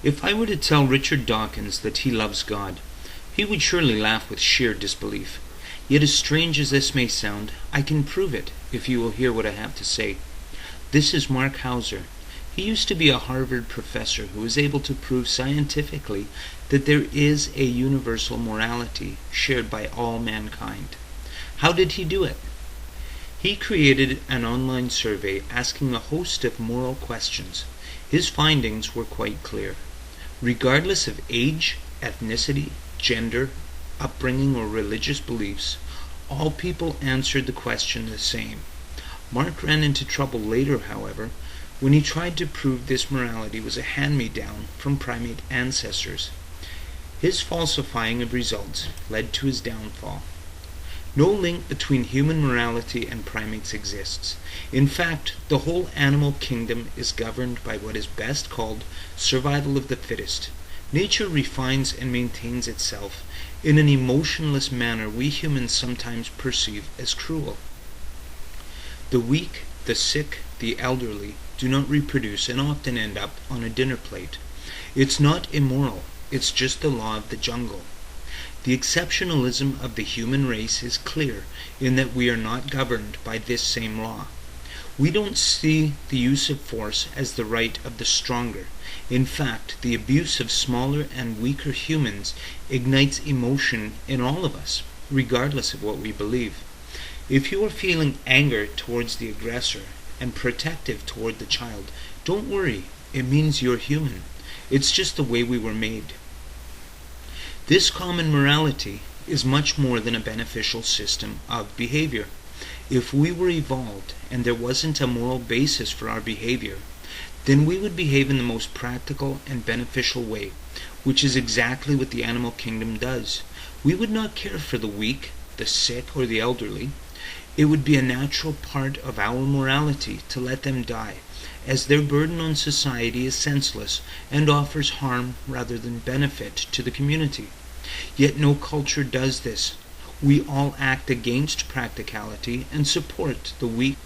If I were to tell Richard Dawkins that he loves God, he would surely laugh with sheer disbelief. Yet as strange as this may sound, I can prove it if you will hear what I have to say. This is Mark Hauser. He used to be a Harvard professor who was able to prove scientifically that there is a universal morality shared by all mankind. How did he do it? He created an online survey asking a host of moral questions. His findings were quite clear. Regardless of age, ethnicity, gender, upbringing, or religious beliefs, all people answered the question the same. Mark ran into trouble later, however, when he tried to prove this morality was a hand-me-down from primate ancestors. His falsifying of results led to his downfall. No link between human morality and primates exists. In fact, the whole animal kingdom is governed by what is best called survival of the fittest. Nature refines and maintains itself in an emotionless manner we humans sometimes perceive as cruel. The weak, the sick, the elderly do not reproduce and often end up on a dinner plate. It's not immoral, it's just the law of the jungle. The exceptionalism of the human race is clear in that we are not governed by this same law. We don't see the use of force as the right of the stronger. In fact, the abuse of smaller and weaker humans ignites emotion in all of us, regardless of what we believe. If you are feeling anger towards the aggressor and protective toward the child, don't worry, it means you're human. It's just the way we were made. This common morality is much more than a beneficial system of behavior. If we were evolved and there wasn't a moral basis for our behavior, then we would behave in the most practical and beneficial way, which is exactly what the animal kingdom does. We would not care for the weak, the sick, or the elderly. It would be a natural part of our morality to let them die, as their burden on society is senseless and offers harm rather than benefit to the community. Yet no culture does this. We all act against practicality and support the weak.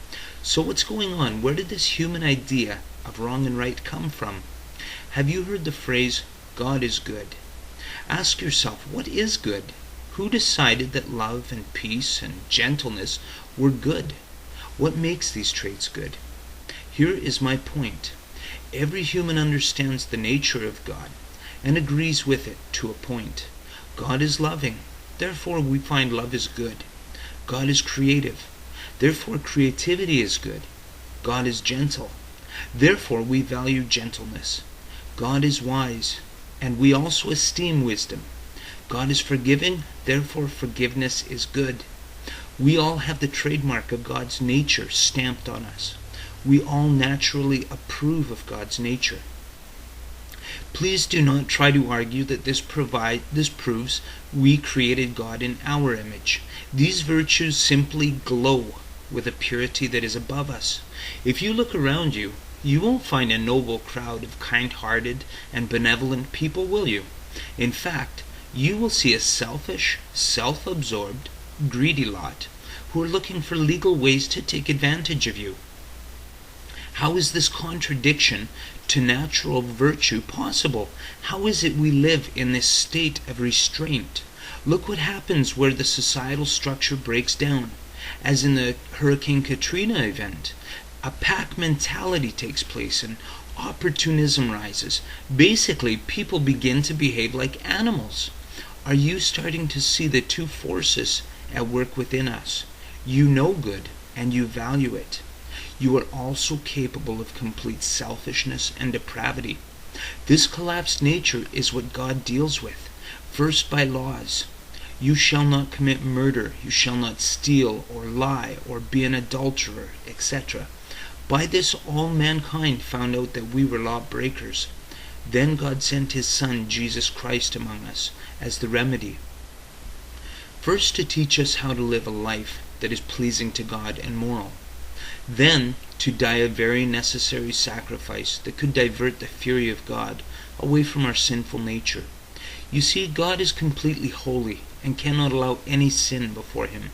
So what's going on? Where did this human idea of wrong and right come from? Have you heard the phrase, God is good? Ask yourself, what is good? Who decided that love and peace and gentleness were good? What makes these traits good? Here is my point. Every human understands the nature of God and agrees with it to a point. God is loving, therefore we find love is good. God is creative, therefore creativity is good. God is gentle, therefore we value gentleness. God is wise, and we also esteem wisdom. God is forgiving, therefore forgiveness is good. We all have the trademark of God's nature stamped on us. We all naturally approve of God's nature. Please do not try to argue that this proves we created God in our image. These virtues simply glow with a purity that is above us. If you look around you, you won't find a noble crowd of kind-hearted and benevolent people, will you? In fact, you will see a selfish, self-absorbed, greedy lot who are looking for legal ways to take advantage of you. How is this contradiction to natural virtue possible? How is it we live in this state of restraint? Look what happens where the societal structure breaks down. As in the Hurricane Katrina event, a pack mentality takes place and opportunism rises. Basically, people begin to behave like animals. Are you starting to see the two forces at work within us? You know good and you value it. You are also capable of complete selfishness and depravity. This collapsed nature is what God deals with, first by laws. You shall not commit murder, you shall not steal or lie or be an adulterer, etc. By this all mankind found out that we were lawbreakers. Then God sent His Son, Jesus Christ, among us as the remedy. First to teach us how to live a life that is pleasing to God and moral. Then to die a very necessary sacrifice that could divert the fury of God away from our sinful nature. You see, God is completely holy and cannot allow any sin before Him.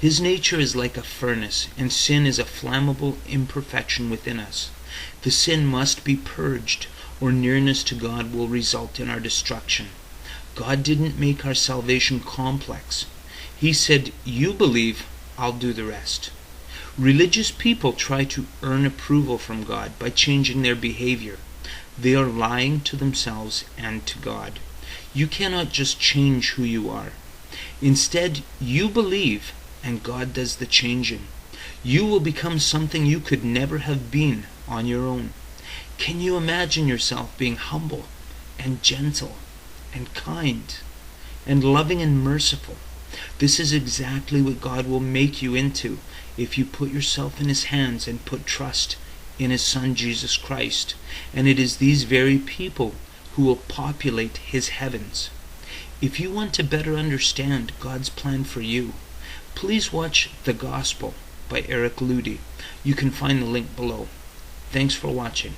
His nature is like a furnace, and sin is a flammable imperfection within us. The sin must be purged, or nearness to God will result in our destruction. God didn't make our salvation complex. He said, "You believe, I'll do the rest." Religious people try to earn approval from God by changing their behavior. They are lying to themselves and to God. You cannot just change who you are. Instead, you believe, and God does the changing. You will become something you could never have been on your own. Can you imagine yourself being humble and gentle and kind and loving and merciful? This is exactly what God will make you into if you put yourself in His hands and put trust in His Son Jesus Christ. And it is these very people who will populate His heavens. If you want to better understand God's plan for you, please watch The Gospel by Eric Ludy. You can find the link below. Thanks for watching.